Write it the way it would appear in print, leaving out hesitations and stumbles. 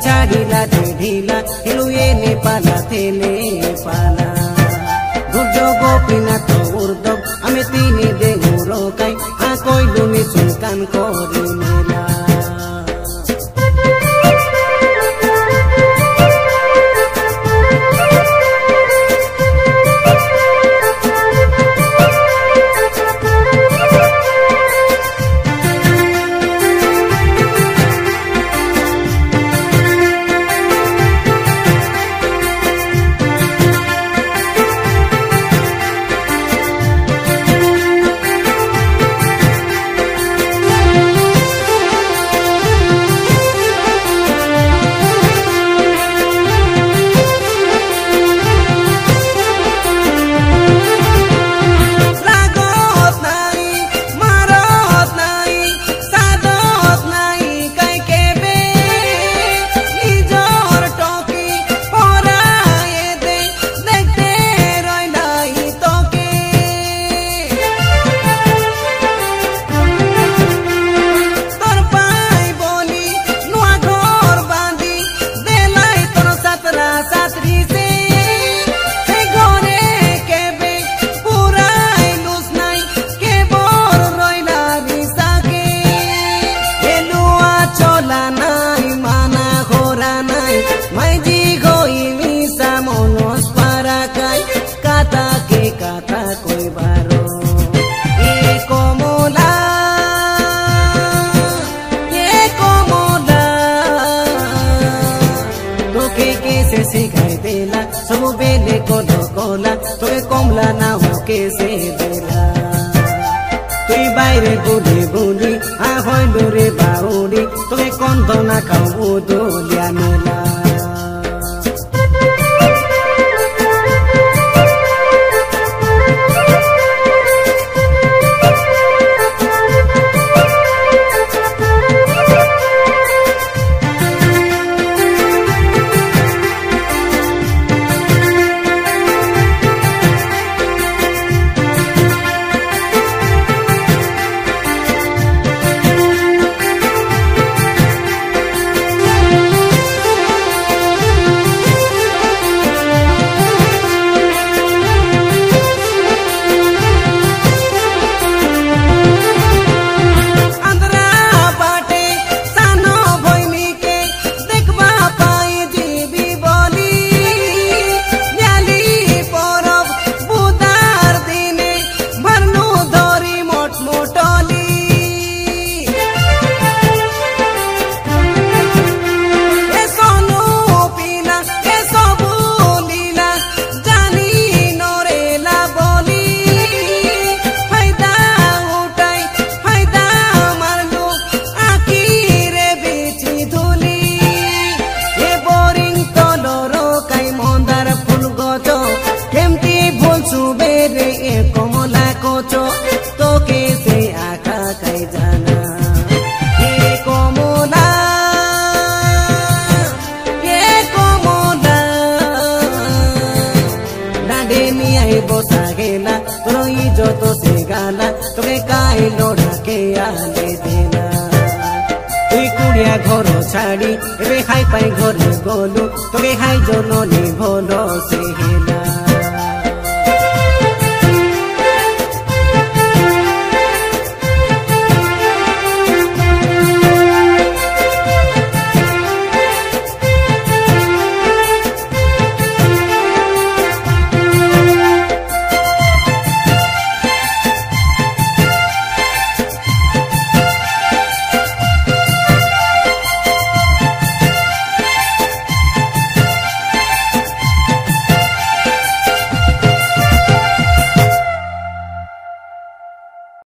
छाड़ीला ढीला हेलुए ने पाला थेले पाला गुड्डो गोपीनाथ उर्दव आमे तीनी देहु रोकाई आ कोई लुनी सुनकान कोरी मेला सिखाई देला सब बेले को ढकोला तोके कमला ना हो कैसे देला तुई बाहरे बुढ़ी बुढ़ी आ होइलो रे बाउडी तोके कौन दोना खाऊ दोलिया मेला कमला कोचो तो कैसे आखा कई जाना ये कमला डांडे मियाई बोसा गेला तोरो इजो तो से गाला तोके काई लोड़ा के आले देला तुई कुड़िया घर छाड़ी एबे हाई पाई घर गोलू तोके हाई जो ननी भलो से हेला।